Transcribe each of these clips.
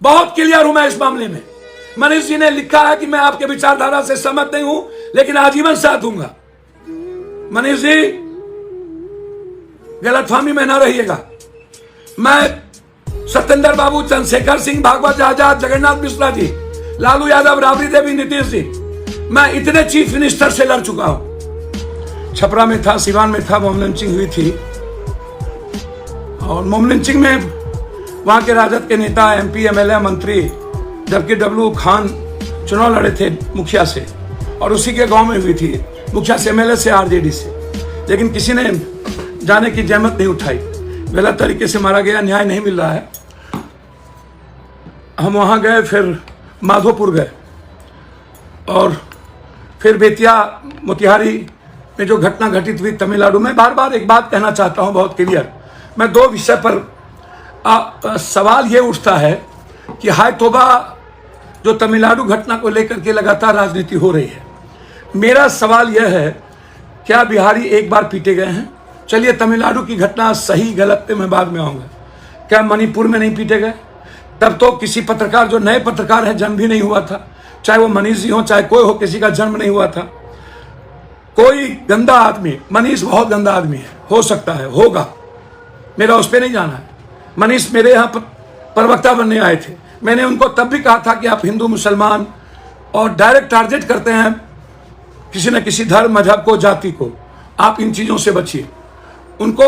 बहुत क्लियर हूं मैं इस मामले में। मनीष जी ने लिखा है कि मैं आपके विचारधारा से सहमत नहीं हूं, लेकिन आजीवन साथ दूंगा। मनीष जी, गलतफहमी में ना रहिएगा। मैं सत्येंद्र बाबू, चंद्रशेखर सिंह, भागवत आजाद, जगन्नाथ मिश्रा जी, लालू यादव, राबड़ी देवी, नीतीश जी, मैं इतने चीफ मिनिस्टर से लड़ चुका हूं। छपरा में था, सिवान में था, मोम लिंचिंग हुई थी। और मोम लिंचिंग में वहां के राजद के नेता, एमपी, एमएलए, मंत्री, जबकि डब्लू खान चुनाव लड़े थे मुखिया से, और उसी के गांव में हुई थी, मुखिया से, एमएलए से, आरजेडी से। लेकिन किसी ने जाने की जहमत नहीं उठाई। गलत तरीके से मारा गया, न्याय नहीं मिल रहा है। हम वहां गए, फिर माधोपुर गए, और फिर बेतिया, मोतिहारी में जो घटना घटित हुई तमिलनाडु में। बार बार एक बात कहना चाहता हूं बहुत क्लियर। मैं दो विषय पर सवाल ये उठता है कि हाय तौबा, जो तमिलनाडु घटना को लेकर के लगातार राजनीति हो रही है। मेरा सवाल यह है, क्या बिहारी एक बार पीटे गए हैं? चलिए, तमिलनाडु की घटना सही गलत पे मैं बाद में आऊंगा। क्या मणिपुर में नहीं पीटे गए? तब तो किसी पत्रकार, जो नए पत्रकार हैं, जन्म भी नहीं हुआ था। चाहे वो मनीष जी हो, चाहे कोई हो, किसी का जन्म नहीं हुआ था। कोई गंदा आदमी, मनीष बहुत गंदा आदमी है, हो सकता है, होगा, मेरा उस पर नहीं जाना है। मनीष मेरे यहाँ प्रवक्ता बनने आए थे। मैंने उनको तब भी कहा था कि आप हिंदू, मुसलमान और डायरेक्ट टारगेट करते हैं किसी न किसी धर्म, मजहब को, जाति को, आप इन चीजों से बचिए। उनको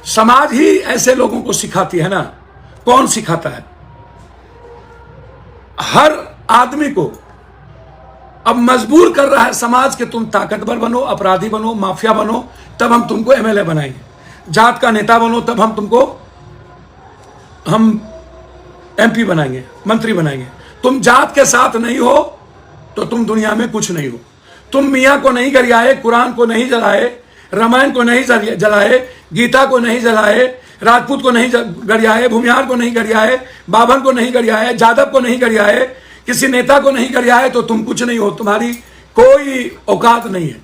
समाज ही ऐसे लोगों को सिखाती है ना। कौन सिखाता है? हर आदमी को अब मजबूर कर रहा है समाज के, तुम ताकतवर बनो, अपराधी बनो, माफिया बनो, तब हम तुमको एमएलए बनाएंगे। जात का नेता बनो, तब हम तुमको एमपी बनाएंगे, मंत्री बनाएंगे। तुम जात के साथ नहीं हो तो तुम दुनिया में कुछ नहीं हो। तुम मियाँ को नहीं गरियाए, कुरान को नहीं जलाए, रामायण को नहीं जलाए, गीता को नहीं जलाए, राजपूत को नहीं गरियाए, भूमिहार को नहीं गरियाए, बाभन को नहीं गरियाए, जादव को नहीं गरियाए, किसी नेता को नहीं गरियाए, तो तुम कुछ नहीं हो। तुम्हारी कोई औकात नहीं है।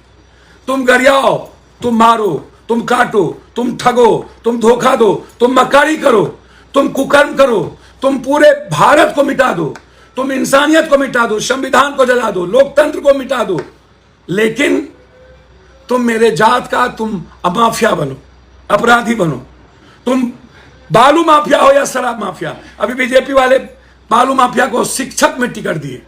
तुम गरियाओ, तुम मारो, तुम काटो, तुम ठगो, तुम धोखा दो, तुम मक्कारी करो, तुम कुकर्म करो, तुम पूरे भारत को मिटा दो, तुम इंसानियत को मिटा दो, संविधान को जला दो, लोकतंत्र को मिटा दो, लेकिन तुम मेरे जात का तुम माफिया बनो, अपराधी बनो। तुम बालू माफिया हो या शराब माफिया। अभी बीजेपी वाले बालू माफिया को शिक्षक में टिकट दिए।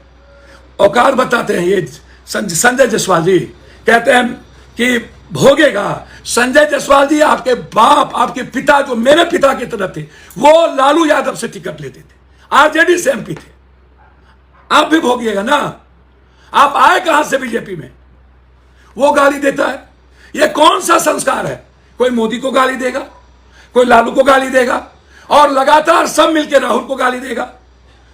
औकात बताते हैं ये संजय जायसवाल जी, कहते हैं कि भोगेगा। संजय जायसवाल जी, आपके बाप, आपके पिता, जो मेरे पिता की तरह थे, वो लालू यादव से टिकट लेते थे, आरजेडी से एमपी थे। आप भी भोगिएगा ना। आप आए कहां से बीजेपी में? वो गाली देता है। ये कौन सा संस्कार है? कोई मोदी को गाली देगा, कोई लालू को गाली देगा, और लगातार सब मिलकर राहुल को गाली देगा,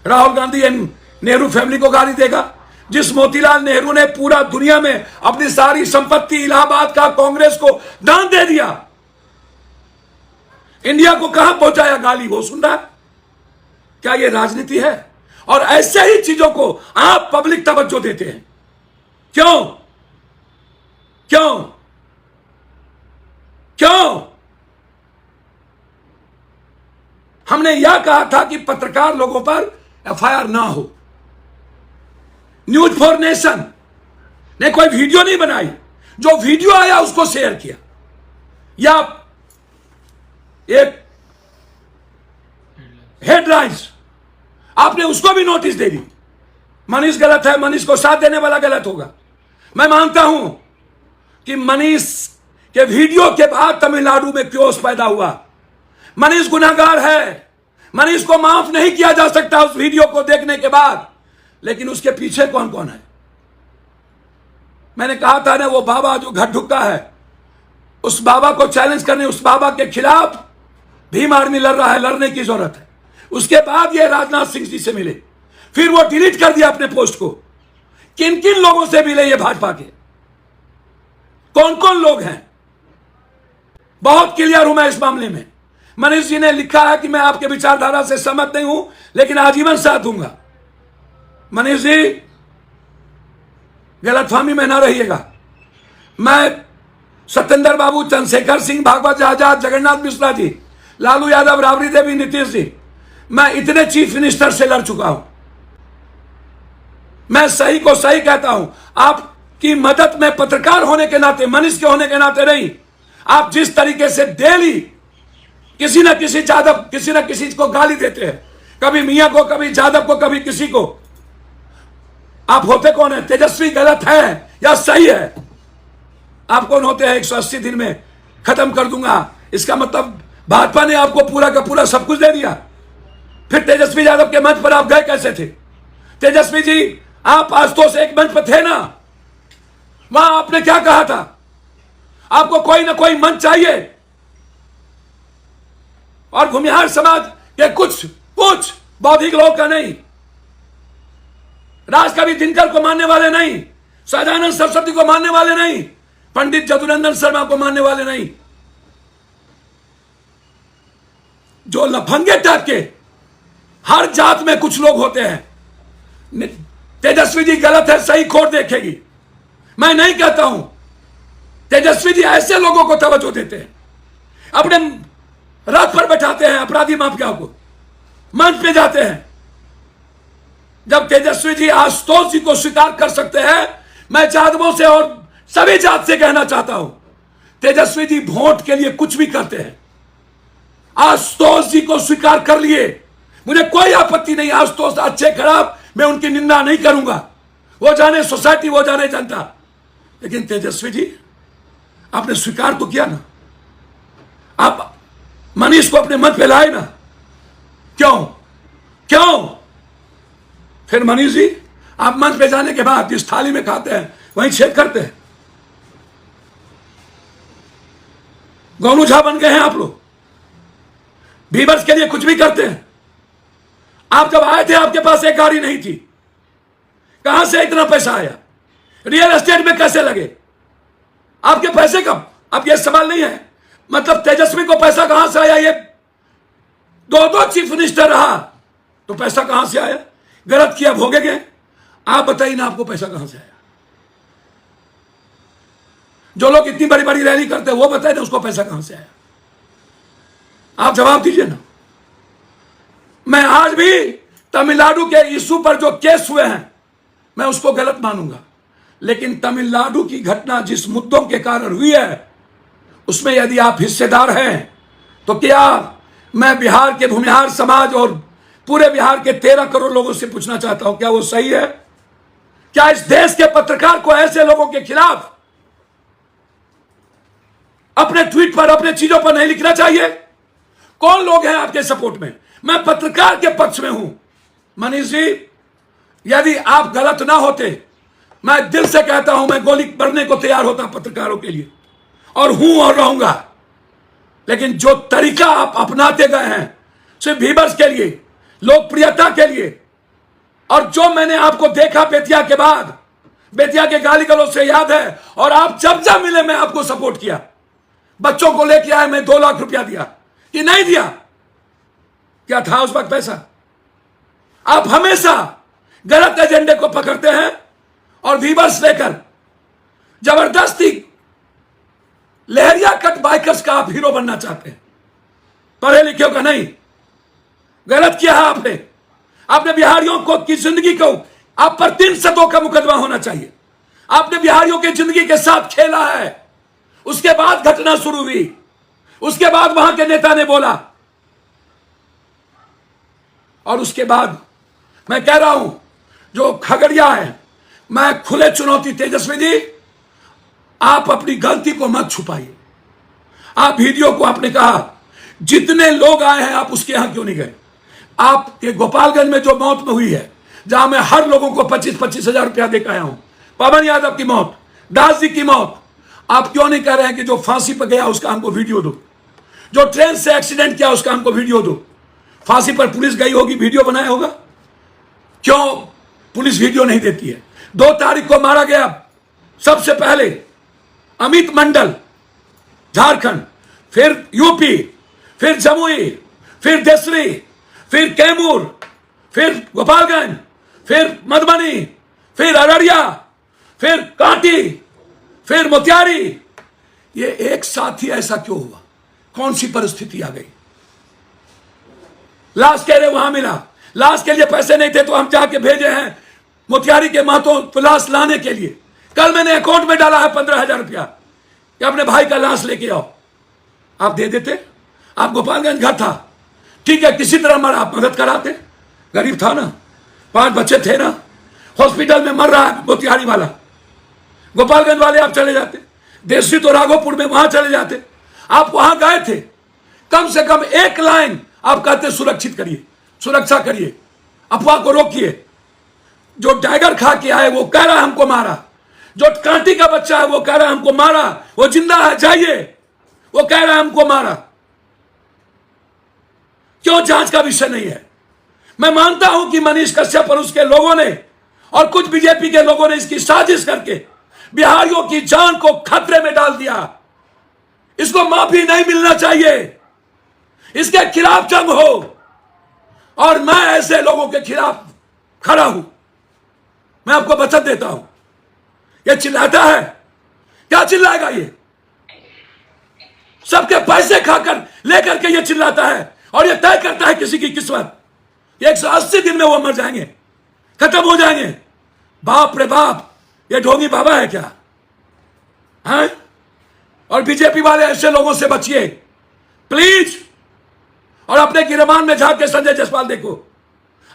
राहुल गांधी एंड नेहरू फैमिली को गाली देगा। जिस मोतीलाल नेहरू ने पूरा दुनिया में अपनी सारी संपत्ति इलाहाबाद का कांग्रेस को दान दे दिया, इंडिया को कहां पहुंचाया गाली, वो सुन रहा है? क्या ये राजनीति है? और ऐसे ही चीजों को आप पब्लिक तवज्जो देते हैं। क्यों? क्यों? क्यों? हमने यह कहा था कि पत्रकार लोगों पर एफआईआर ना हो। न्यूज फॉर नेशन ने कोई वीडियो नहीं बनाई, जो वीडियो आया उसको शेयर किया, या एक हेडलाइंस आपने उसको भी नोटिस दे दी। मनीष गलत है, मनीष को साथ देने वाला गलत होगा। मैं मानता हूं कि मनीष के वीडियो के बाद तमिलनाडु में क्योस पैदा हुआ। मनीष गुनहगार है, मनीष को माफ नहीं किया जा सकता उस वीडियो को देखने के बाद। लेकिन उसके पीछे कौन कौन है? मैंने कहा था ना, वो बाबा जो घर ढुका है, उस बाबा को चैलेंज करने, उस बाबा के खिलाफ भीम आर्मी लड़ रहा है, लड़ने की जरूरत है। उसके बाद ये राजनाथ सिंह जी से मिले, फिर वो डिलीट कर दिया अपने पोस्ट को। किन किन लोगों से मिले ये भाजपा के? कौन कौन लोग हैं? बहुत क्लियर हूं मैं इस मामले में। मनीष जी ने लिखा है कि मैं आपके विचारधारा से सहमत नहीं हूं, लेकिन आजीवन साथ दूंगा। मनीष जी, गलतफहमी में ना रहिएगा। मैं सत्येंद्र बाबू, चंद्रशेखर सिंह, भागवत आजाद, जगन्नाथ मिश्रा जी, लालू यादव, राबड़ी देवी, नीतीश जी, मैं इतने चीफ मिनिस्टर से लड़ चुका हूं। मैं सही को सही कहता हूं। आपकी मदद में पत्रकार होने के नाते, मनीष के होने के नाते नहीं, आप जिस तरीके से डेली किसी न किसी यादव, किसी न किसी को गाली देते हैं, कभी मियां को, कभी यादव को, कभी किसी को। आप होते कौन है? तेजस्वी गलत है या सही है? आप कौन होते हैं? 180 दिन में खत्म कर दूंगा, इसका मतलब भाजपा ने आपको पूरा का पूरा सब कुछ दे दिया। फिर तेजस्वी यादव के मंच पर आप गए कैसे थे? तेजस्वी जी, आप आशुतोष एक मंच पर थे ना, वहां आपने क्या कहा था? आपको कोई ना कोई मंच चाहिए। और भूमिहार समाज के कुछ बौद्धिक लोग का नहीं, राजकवि दिनकर को मानने वाले नहीं, सहजानंद सरस्वती को मानने वाले नहीं, पंडित जदुनंदन शर्मा को मानने वाले नहीं, जो लफंगे टाइप के हर जात में कुछ लोग होते हैं। तेजस्वी जी गलत है, सही कोर्ट देखेगी। मैं नहीं कहता हूं। तेजस्वी जी ऐसे लोगों को तवज्जो देते हैं, अपने रथ पर बैठाते हैं अपराधी माफियाओं को, मंच पे जाते हैं। जब तेजस्वी जी आशुतोष जी को स्वीकार कर सकते हैं, मैं यादवों से और सभी जात से कहना चाहता हूं, तेजस्वी जी वोट के लिए कुछ भी करते हैं। आशुतोष जी को स्वीकार कर लिए, मुझे कोई आपत्ति नहीं। आशुतोष अच्छे खराब मैं उनकी निंदा नहीं करूंगा, वो जाने सोसाइटी, वो जाने जनता। लेकिन तेजस्वी जी, आपने स्वीकार तो किया ना, आप मनीष को अपने मंच पे लाए ना। क्यों? फिर मनीष जी, आप मंच पे जाने के बाद जिस थाली में खाते हैं वहीं छेद करते हैं। गोनू झा बन गए हैं आप लोग, बीबर्स के लिए कुछ भी करते हैं। आप जब आए थे, आपके पास एक गाड़ी नहीं थी, कहां से इतना पैसा आया? रियल एस्टेट में कैसे लगे आपके पैसे? कब? अब यह सवाल नहीं है। मतलब तेजस्वी को पैसा कहां से आया? ये दो चीफ मिनिस्टर रहा तो पैसा कहां से आया? गलत किया, भोगेंगे। आप बताइए ना, आपको पैसा कहां से आया? जो लोग इतनी बड़ी बड़ी रैली करते हैं वो बताइए ना, उसको पैसा कहां से आया? आप जवाब दीजिए ना। मैं आज भी तमिलनाडु के इशू पर जो केस हुए हैं, मैं उसको गलत मानूंगा, लेकिन तमिलनाडु की घटना जिस मुद्दों के कारण हुई है, उसमें यदि आप हिस्सेदार हैं, तो क्या मैं बिहार के भूमिहार समाज और पूरे बिहार के 13 करोड़ लोगों से पूछना चाहता हूं, क्या वो सही है? क्या इस देश के पत्रकार को ऐसे लोगों के खिलाफ अपने ट्वीट पर, अपने चीजों पर नहीं लिखना चाहिए? कौन लोग हैं आपके सपोर्ट में? मैं पत्रकार के पक्ष में हूं। मनीष जी, यदि आप गलत ना होते, मैं दिल से कहता हूं, मैं गोली भरने को तैयार होता पत्रकारों के लिए, और हूं और रहूंगा। लेकिन जो तरीका आप अपनाते गए हैं सिर्फ व्यूअर्स के लिए, लोकप्रियता के लिए, और जो मैंने आपको देखा बेतिया के बाद, बेतिया के गाली गलौज से याद है, और आप जब मिले मैं आपको सपोर्ट किया। बच्चों को लेके आए, मैं 2 लाख रुपया दिया कि नहीं दिया? क्या था उस वक्त पैसा? आप हमेशा गलत एजेंडे को पकड़ते हैं और व्यूअर्स लेकर जबरदस्ती लहरिया कट बाइकर्स का आप हीरो बनना चाहते हैं, पढ़े लिखे का नहीं। गलत किया है आपने। आपने बिहारियों को की जिंदगी को, आप पर 302 का मुकदमा होना चाहिए। आपने बिहारियों की जिंदगी के साथ खेला है। उसके बाद घटना शुरू हुई, उसके बाद वहां के नेता ने बोला, और उसके बाद मैं कह रहा हूं, जो खगड़िया है, मैं खुले चुनौती, तेजस्वी जी, आप अपनी गलती को मत छुपाइए। आप वीडियो को, आपने कहा जितने लोग आए हैं, आप उसके यहां क्यों नहीं गए? आपके गोपालगंज में जो मौत में हुई है, जहां मैं हर लोगों को 25-25 हजार रुपया देकर आया हूं, पवन यादव की मौत, दास जी की मौत, आप क्यों नहीं कह रहे हैं कि जो फांसी पर गया उसका हमको वीडियो दो, जो ट्रेन से एक्सीडेंट किया उसका हमको वीडियो दो? फांसी पर पुलिस गई होगी, वीडियो बनाया होगा, क्यों पुलिस वीडियो नहीं देती है? 2 तारीख को मारा गया सबसे पहले अमित मंडल, झारखंड, फिर यूपी, फिर जमुई, फिर देसरी, फिर कैमूर, फिर गोपालगंज, फिर मधुबनी, फिर अररिया, फिर कांटी, फिर मोतिहारी। ये एक साथ ही ऐसा क्यों हुआ? कौन सी परिस्थिति आ गई? लाश कह रहे वहां मिला, लाश के लिए पैसे नहीं थे तो हम जाके भेजे हैं मोतिहारी के महतो तो लाश लाने के लिए। कल मैंने अकाउंट में डाला है 15,000 रुपया कि अपने भाई का लाश लेके आओ। आप दे देते, आप गोपालगंज घर था, ठीक है, किसी तरह मरा, आप मदद कराते, गरीब था ना, 5 बच्चे थे ना, हॉस्पिटल में मर रहा है मोतिहारी वाला, गोपालगंज वाले आप चले जाते, देसी तो राघोपुर में वहां चले जाते, आप वहां गए थे, कम से कम एक लाइन आप कहते सुरक्षित करिए, सुरक्षा करिए, अफवाह को रोकिए। जो टाइगर खा के आए वो कह रहा है हमको मारा, जो कांटी का बच्चा है वो कह रहा है हमको मारा, वो जिंदा है जाइए, वो कह रहा है हमको मारा। क्यों जांच का विषय नहीं है? मैं मानता हूं कि मनीष कश्यप और उसके लोगों ने और कुछ बीजेपी के लोगों ने इसकी साजिश करके बिहारियों की जान को खतरे में डाल दिया। इसको माफी नहीं मिलना चाहिए, इसके खिलाफ जंग हो, और मैं ऐसे लोगों के खिलाफ खड़ा हूं। मैं आपको वचन देता हूं। ये चिल्लाता है, क्या चिल्लाएगा? ये सबके पैसे खाकर लेकर के ये चिल्लाता है और ये तय करता है किसी की किस्मत। 180 दिन में वो मर जाएंगे, खत्म हो जाएंगे। बाप रे बाप, ये ढोंगी बाबा है क्या? हैं? और बीजेपी वाले ऐसे लोगों से बचिए प्लीज। और अपने गिरमान में झांक के संजय जायसवाल देखो,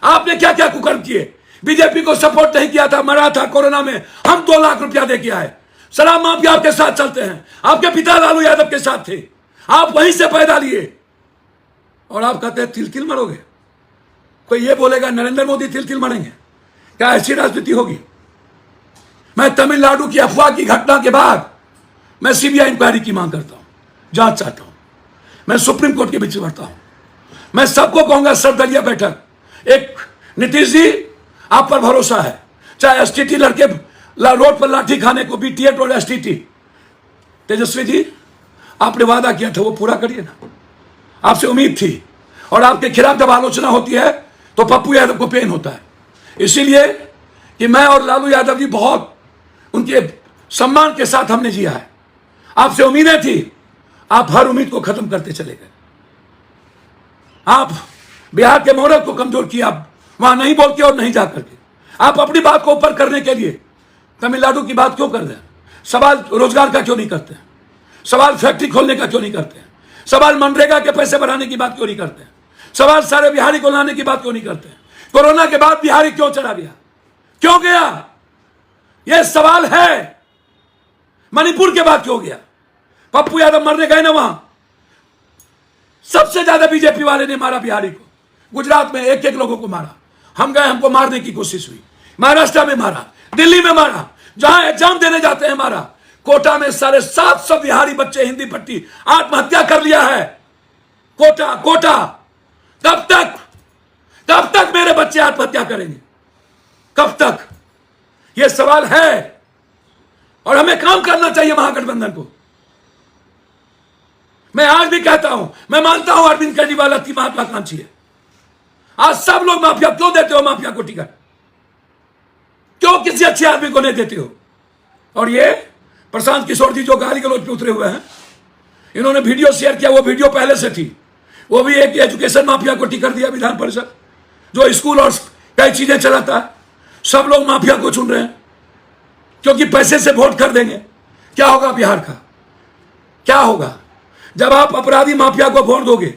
आपने क्या क्या कुकर्म किए। बीजेपी को सपोर्ट नहीं किया था, मरा था कोरोना में, हम 2 लाख रुपया दे के आए। शराब माफिया आपके साथ चलते हैं, आपके पिता लालू यादव के साथ थे, आप वहीं से पैदा लिए, और आप कहते हैं तिल तिल मरोगे। कोई ये बोलेगा नरेंद्र मोदी तिल तिल मरेंगे? क्या ऐसी राजनीति होगी? मैं तमिलनाडु की अफवाह की घटना के बाद मैं सीबीआई इंक्वायरी की मांग करता हूं, जांच चाहता हूं, मैं सुप्रीम कोर्ट के बीच बढ़ता हूं। मैं सबको कहूंगा सर्वदलीय बैठक, एक नीतीश जी आप पर भरोसा है, चाहे एसटीटी लड़के रोड पर लाठी खाने को भी टीएट और एसटीटी। तेजस्वी जी आपने वादा किया था वो पूरा करिए ना, आपसे उम्मीद थी। और आपके खिलाफ जब आलोचना होती है तो पप्पू यादव को पेन होता है, इसीलिए कि मैं और लालू यादव जी बहुत उनके सम्मान के साथ हमने जिया है। आपसे उम्मीदें थी, आप हर उम्मीद को खत्म करते चले गए। आप बिहार के मोरल को कमजोर किया, वहां नहीं बोल के और नहीं जा करके आप अपनी बात को ऊपर करने के लिए तमिलनाडु की बात क्यों कर रहे हैं? सवाल रोजगार का क्यों नहीं करते हैं? सवाल फैक्ट्री खोलने का क्यों नहीं करते हैं? सवाल मनरेगा के पैसे बढ़ाने की बात क्यों नहीं करते हैं? सवाल सारे बिहारी को लाने की बात क्यों नहीं करते हैं? कोरोना के बाद बिहारी क्यों चला गया, क्यों गया? यह सवाल है। मणिपुर के बाद क्यों गया? पप्पू यादव मरने गए ना, वहां सबसे ज्यादा बीजेपी वाले ने मारा बिहारी को। गुजरात में 1-1 लोगों को मारा, हम गए, हमको मारने की कोशिश हुई। महाराष्ट्र में मारा, दिल्ली में मारा, जहां एग्जाम देने जाते हैं मारा। कोटा में 750 बिहारी बच्चे हिंदी पट्टी आत्महत्या कर लिया है। कोटा कब तक मेरे बच्चे आत्महत्या करेंगे? कब तक? यह सवाल है, और हमें काम करना चाहिए महागठबंधन को। मैं आज भी कहता हूं, मैं मानता हूं अरविंद केजरीवाल अति महत्वाकांक्षी है। आज सब लोग माफिया क्यों देते हो? माफिया को टिकट क्यों किसी अच्छे आदमी को नहीं देते हो? और ये प्रशांत किशोर जी जो गाली गलौज पे उतरे हुए हैं, इन्होंने वीडियो शेयर किया, वो वीडियो पहले से थी, वो भी एक एजुकेशन माफिया को टिकट दिया विधान परिषद, जो स्कूल और कई चीजें चलाता है। सब लोग माफिया को चुन रहे हैं क्योंकि पैसे से वोट कर देंगे। क्या होगा बिहार का? क्या होगा जब आप अपराधी माफिया को वोट दोगे?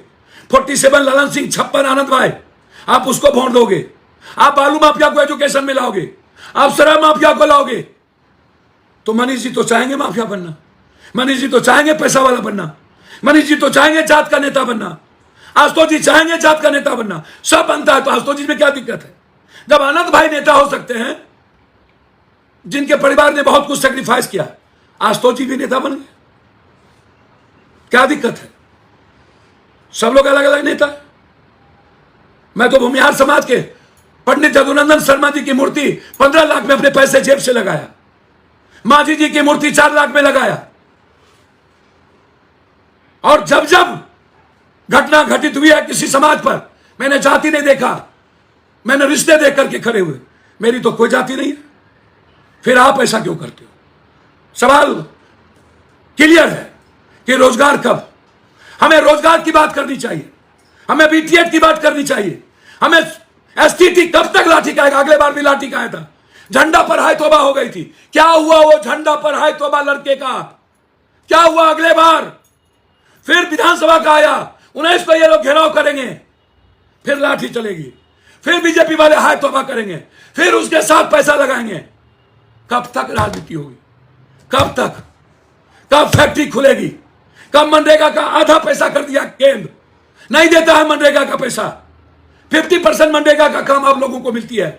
47 ललन सिंह, 56 आनंद भाई, आप उसको वोट दोगे। आप बालू माफिया को एजुकेशन में लाओगे, आप शराब माफिया को लाओगे, तो मनीष जी तो चाहेंगे माफिया बनना, मनीष जी तो चाहेंगे पैसा वाला बनना, मनीष जी तो चाहेंगे जात का नेता बनना, आशुतोष जी चाहेंगे जात का नेता बनना। सब बनता है तो आशुतोष जी में क्या दिक्कत है? जब आनंद भाई नेता हो सकते हैं, जिनके परिवार ने बहुत कुछ सेक्रीफाइस किया, आशुतोष जी भी नेता बन गए, क्या दिक्कत है? सब लोग अलग अलग नेता। मैं तो भूमिहार समाज के पंडित जदुनंदन शर्मा जी की मूर्ति 15 लाख में अपने पैसे जेब से लगाया, मांझी जी की मूर्ति 4 लाख में लगाया। और जब जब घटना घटित हुई है किसी समाज पर, मैंने जाति नहीं देखा, मैंने रिश्ते देख करके खड़े हुए। मेरी तो कोई जाति नहीं है, फिर आप ऐसा क्यों करते हो? सवाल क्लियर है कि रोजगार कब? हमें रोजगार की बात करनी चाहिए, हमें बीटीएट की बात करनी चाहिए। हमें एसटीटी कब तक लाठी खाएगा? अगले बार भी लाठी खाया था, झंडा पर हाय तौबा हो गई थी। क्या हुआ वो झंडा पर हाय तौबा लड़के का? क्या हुआ अगले बार? फिर विधानसभा का आया, 19 को ये लोग घेराव करेंगे, फिर लाठी चलेगी, फिर बीजेपी वाले हाय तौबा करेंगे, फिर उसके साथ पैसा लगाएंगे। कब तक राजनीति होगी? कब तक? कब फैक्ट्री खुलेगी? कब मनरेगा का आधा पैसा कर दिया केंद्र? नहीं देता है मनरेगा का पैसा। 50% मनरेगा का काम आप लोगों को मिलती है।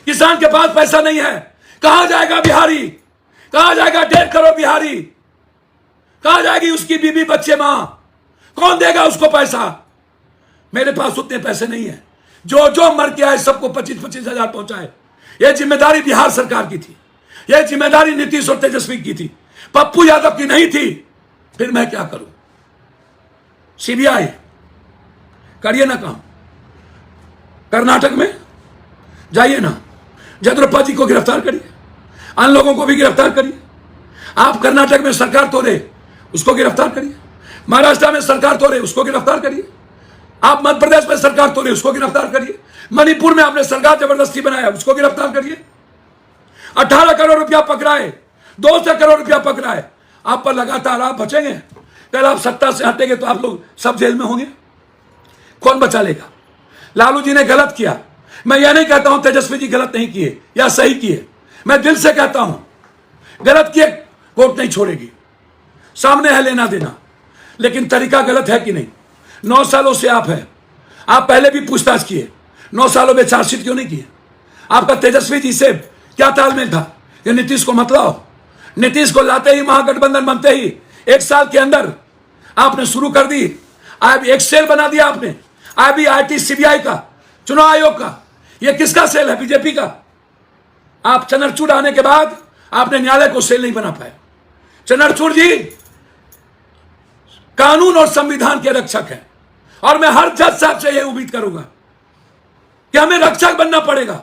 किसान के पास पैसा नहीं है, कहां जाएगा बिहारी? कहां जाएगा 1.5 करोड़ बिहारी? कहां जाएगी उसकी बीबी बच्चे मां? कौन देगा उसको पैसा? मेरे पास उतने पैसे नहीं है। जो जो मर के आए सबको 25-25 हजार पहुंचाए। यह जिम्मेदारी बिहार सरकार की थी, यह जिम्मेदारी नीतीश और तेजस्वी की थी, पप्पू यादव की नहीं थी। फिर मैं क्या करूं? सीबीआई करिए ना काम। कर्नाटक में जाइए ना, जयद्रपा जी को गिरफ्तार करिए, अन्य लोगों को भी गिरफ्तार करिए। आप कर्नाटक में सरकार तोड़े, उसको गिरफ्तार करिए। महाराष्ट्र में सरकार तोड़े, उसको गिरफ्तार करिए। आप मध्य प्रदेश में सरकार तोड़े, उसको गिरफ्तार करिए। मणिपुर में आपने सरकार जबरदस्ती बनाया, उसको गिरफ्तार करिए। 18 करोड़ रुपया पकड़ाए, 200 करोड़ रुपया पकड़ाए। आप पर लगातार आप बचेंगे। कल आप सत्ता से हटेंगे तो आप लोग सब जेल में होंगे। कौन बचा लेगा? लालू जी ने गलत किया। मैं यह नहीं कहता हूं तेजस्वी जी गलत नहीं किए या सही किए, मैं दिल से कहता हूं गलत किए कोर्ट नहीं छोड़ेगी, सामने है लेना देना। लेकिन तरीका गलत है कि नहीं? 9 सालों से आप है, आप पहले भी पूछताछ किए, 9 सालों में चार्जशीट क्यों नहीं किए? आपका तेजस्वी जी से क्या तालमेल था कि नीतीश को मत लाओ? नीतीश को लाते ही, महागठबंधन बनते ही 1 साल के अंदर आपने शुरू कर दी। अब एक सेल बना दिया आपने, IBIT सीबीआई का, चुनाव आयोग का। यह किसका सेल है? बीजेपी का। आप चंद्रचूड़ आने के बाद आपने न्यायालय को सेल नहीं बना पाए। चंद्रचूड़ जी कानून और संविधान के रक्षक हैं, और मैं हर जज साहब से यह उम्मीद करूंगा कि हमें रक्षक बनना पड़ेगा,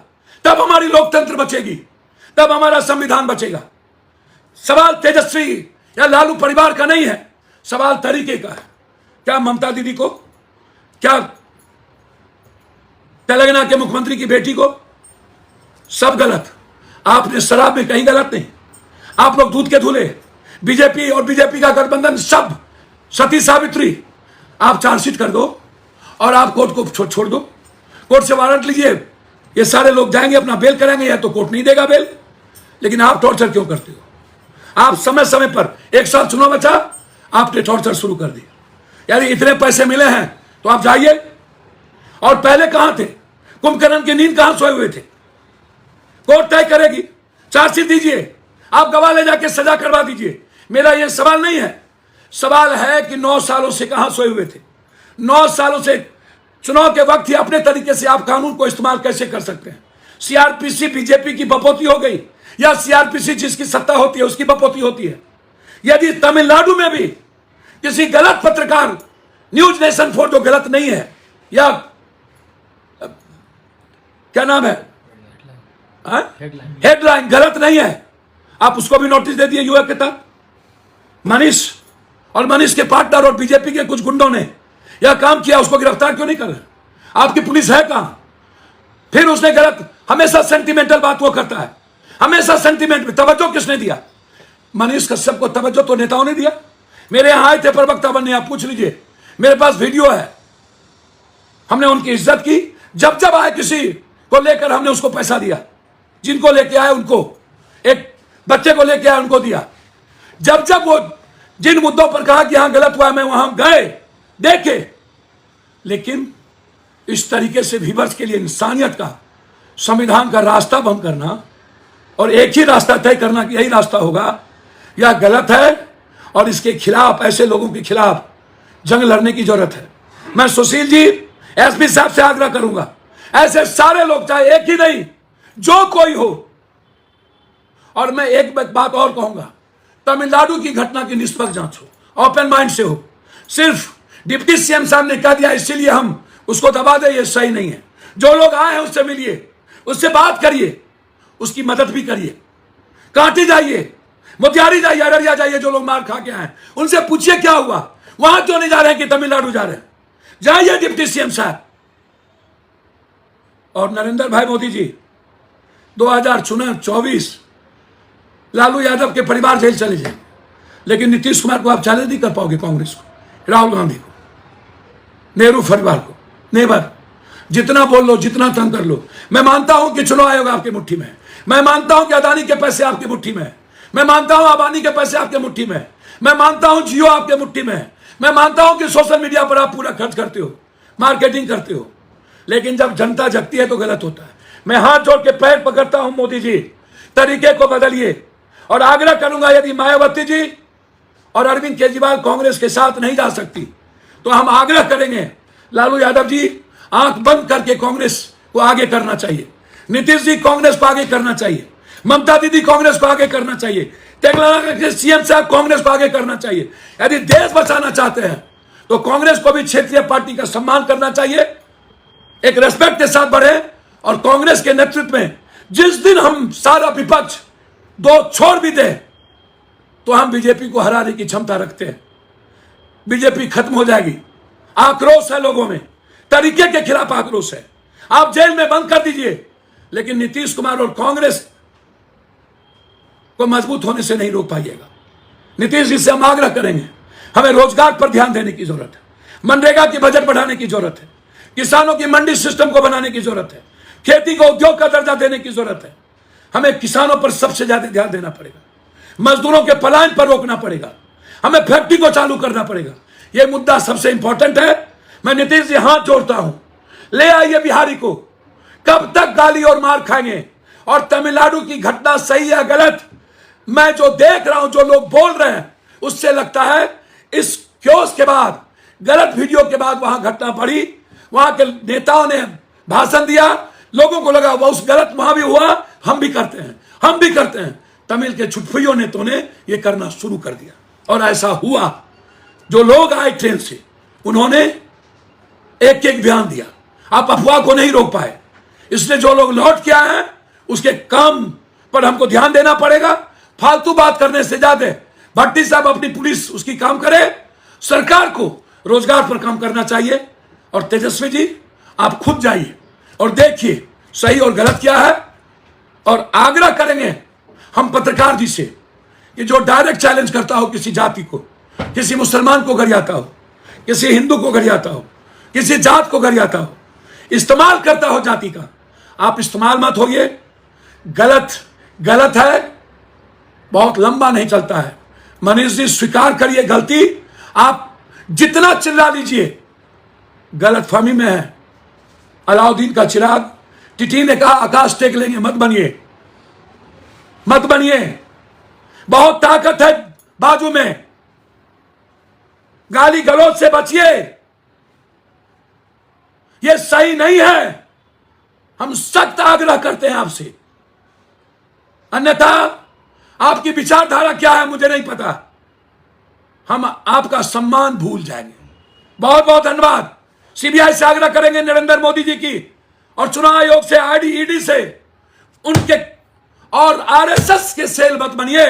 तब हमारी लोकतंत्र बचेगी, तब हमारा संविधान बचेगा। सवाल तेजस्वी या लालू परिवार का नहीं है, सवाल तरीके का है। क्या ममता दीदी को, क्या तेलंगाना के मुख्यमंत्री की बेटी को? सब गलत। आपने शराब में कहीं गलत नहीं। आप लोग दूध के धुले, बीजेपी और बीजेपी का गठबंधन सब सती सावित्री। आप चार्जशीट कर दो और आप कोर्ट को छोड़ दो, कोर्ट से वारंट लीजिए, ये सारे लोग जाएंगे अपना बेल कराएंगे, या तो कोर्ट नहीं देगा बेल। लेकिन आप टॉर्चर क्यों करते हो? आप समय समय पर, 1 साल चुनाव बचा, आपने टॉर्चर शुरू कर दिया। यानी इतने पैसे मिले हैं तो आप जाइए। और पहले कहां थे? कुंभकर्ण की नींद कहां सोए हुए थे? कोर्ट तय करेगी, चार्जशीट दीजिए, आप गवाह ले जाके सजा करवा दीजिए। मेरा यह सवाल नहीं है, सवाल है कि 9 सालों से कहां सोए हुए थे? 9 सालों से चुनाव के वक्त ही अपने तरीके से आप कानून को इस्तेमाल कैसे कर सकते हैं? सीआरपीसी बीजेपी की बपोती हो गई, या सीआरपीसी जिसकी सत्ता होती है उसकी बपोती होती है? यदि तमिलनाडु में भी किसी गलत पत्रकार, न्यूज नेशन 4 जो गलत नहीं है, या क्या नाम है, हेडलाइन गलत नहीं है, आप उसको भी नोटिस दे दिए युवा के तहत। मनीष और मनीष के पार्टनर और बीजेपी के कुछ गुंडों ने यह काम किया, उसको गिरफ्तार क्यों नहीं कर रहे? आपकी पुलिस है कहां? फिर उसने गलत, हमेशा सेंटिमेंटल बात वो करता है, हमेशा सेंटिमेंट में तवज्जो किसने दिया? मनीष कश्यप को तवज्जो तो नेताओं ने दिया। मेरे यहां आए थे प्रवक्ता बनने, आप पूछ लीजिए, मेरे पास वीडियो है। हमने उनकी इज्जत की, जब जब आए किसी को लेकर हमने उसको पैसा दिया, जिनको लेके आए उनको, एक बच्चे को लेके आए उनको दिया। जब जब वो जिन मुद्दों पर कहा कि यहां गलत हुआ, मैं वहां गए, देखे। लेकिन इस तरीके से विवर्स के लिए इंसानियत का, संविधान का रास्ता बंद करना और एक ही रास्ता तय करना कि यही रास्ता होगा, यह गलत है। और इसके खिलाफ, ऐसे लोगों के खिलाफ जंग लड़ने की जरूरत है। मैं सुशील जी, एसपी साहब से आग्रह करूंगा, ऐसे सारे लोग, चाहे एक ही नहीं, जो कोई हो। और मैं एक बात और कहूंगा, तमिलनाडु की घटना की निष्पक्ष जांच हो, ओपन माइंड से हो। सिर्फ डिप्टी सीएम साहब ने कह दिया इसीलिए हम उसको दबा दे, ये सही नहीं है। जो लोग आए हैं उससे मिलिए, उससे बात करिए, उसकी मदद भी करिए। कांटी जाइए, मोतिहारी जाइए, अररिया जाइए, जो लोग मार खा के आए उनसे पूछिए क्या हुआ, वहां क्यों नहीं जा रहे हैं कि तमिलनाडु जा रहे हैं। जाइए डिप्टी सीएम साहब। और नरेंद्र भाई मोदी जी, 2024 लालू यादव के परिवार जेल चले जाएंगे, लेकिन नीतीश कुमार को आप चैलेंज नहीं कर पाओगे, कांग्रेस को, राहुल गांधी को, नेहरू परिवार को, नेवर। जितना बोल लो, जितना तंग कर लो। मैं मानता हूं कि चुनाव आयोग आपकी मुट्ठी में है, मैं मानता हूं कि अदानी के पैसे आपकी मुट्ठी में है, मैं मानता हूं अंबानी के पैसे आपके मुट्ठी में है, मैं मानता हूं जियो आपके मुट्ठी में है, मैं मानता हूं कि सोशल मीडिया पर आप पूरा खर्च करते हो, मार्केटिंग करते हो, लेकिन जब जनता जगती है तो गलत होता है। मैं हाथ जोड़ के पैर पकड़ता हूं, मोदी जी तरीके को बदलिए। और आग्रह करूंगा, यदि मायावती जी और अरविंद केजरीवाल कांग्रेस के साथ नहीं जा सकती तो हम आग्रह करेंगे, लालू यादव जी आंख बंद करके कांग्रेस को आगे करना चाहिए, नीतीश जी कांग्रेस को आगे करना चाहिए, ममता दीदी कांग्रेस को आगे करना चाहिए, तेलंगाना के सीएम साहब कांग्रेस को आगे करना चाहिए। यदि देश बचाना चाहते हैं तो कांग्रेस को भी क्षेत्रीय पार्टी का सम्मान करना चाहिए, एक रेस्पेक्ट के साथ बढ़े। और कांग्रेस के नेतृत्व में जिस दिन हम सारा विपक्ष दो छोड़ भी दे तो हम बीजेपी को हराने की क्षमता रखते हैं। बीजेपी खत्म हो जाएगी। आक्रोश है लोगों में, तरीके के खिलाफ आक्रोश है। आप जेल में बंद कर दीजिए, लेकिन नीतीश कुमार और कांग्रेस को मजबूत होने से नहीं रोक पाइएगा। नीतीश जी से हम आग्रह करेंगे, हमें रोजगार पर ध्यान देने की जरूरत है, मनरेगा की बजट बढ़ाने की जरूरत है, किसानों की मंडी सिस्टम को बनाने की जरूरत है, खेती को उद्योग का दर्जा देने की जरूरत है। हमें किसानों पर सबसे ज्यादा ध्यान देना पड़ेगा, मजदूरों के पलायन पर रोकना पड़ेगा, हमें फैक्ट्री को चालू करना पड़ेगा। यह मुद्दा सबसे इंपॉर्टेंट है। मैं नीतीश जी हाथ जोड़ता हूं, ले आइए बिहारी को। कब तक गाली और मार खाएंगे? और तमिलनाडु की घटना सही या गलत, मैं जो देख रहा हूं, जो लोग बोल रहे हैं, उससे लगता है इस क्योस के बाद, गलत वीडियो के बाद वहां घटना बढ़ी, वहां के नेताओं ने भाषण दिया, लोगों को लगा वह उस गलत वहां भी हुआ, हम भी करते हैं, हम भी करते हैं। तमिल के छुटपुइयों नेताओं ने यह करना शुरू कर दिया और ऐसा हुआ। जो लोग आए ट्रेन से, उन्होंने एक एक बयान दिया। आप अफवाह को नहीं रोक पाए, इसलिए जो लोग लौट के आए हैं उसके काम पर हमको ध्यान देना पड़ेगा। फालतू बात करने से ज्यादा भट्टी साहब अपनी पुलिस उसकी काम करे, सरकार को रोजगार पर काम करना चाहिए। और तेजस्वी जी आप खुद जाइए और देखिए सही और गलत क्या है। और आग्रह करेंगे हम पत्रकार जी से कि जो डायरेक्ट चैलेंज करता हो किसी जाति को, किसी मुसलमान को गरियाता हो, किसी हिंदू को गरियाता हो, किसी जात को गरियाता हो, इस्तेमाल करता हो जाति का, आप इस्तेमाल मत होइए। गलत गलत है, बहुत लंबा नहीं चलता है। मनीष जी स्वीकार करिए गलती, आप जितना चिल्ला लीजिए गलतफहमी में है। अलाउद्दीन का चिराग, टिटी ने कहा आकाश टेक लेंगे, मत बनिए, मत बनिए। बहुत ताकत है बाजू में, गाली गलौज से बचिए, यह सही नहीं है। हम सख्त आग्रह करते हैं आपसे, अन्यथा आपकी विचारधारा क्या है मुझे नहीं पता, हम आपका सम्मान भूल जाएंगे। बहुत बहुत धन्यवाद। सीबीआई से आग्रह करेंगे नरेंद्र मोदी जी की, और चुनाव आयोग से, ईडी से, उनके और आरएसएस के सेल मत बनिए,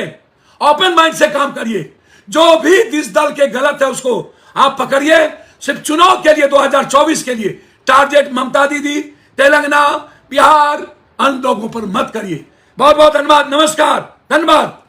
ओपन माइंड से काम करिए। जो भी जिस दल के गलत है उसको आप पकड़िए। सिर्फ चुनाव के लिए 2024 के लिए टारगेट ममता दीदी, तेलंगाना, बिहार, अन्य लोगों पर मत करिए। बहुत बहुत धन्यवाद, नमस्कार, धन्यवाद।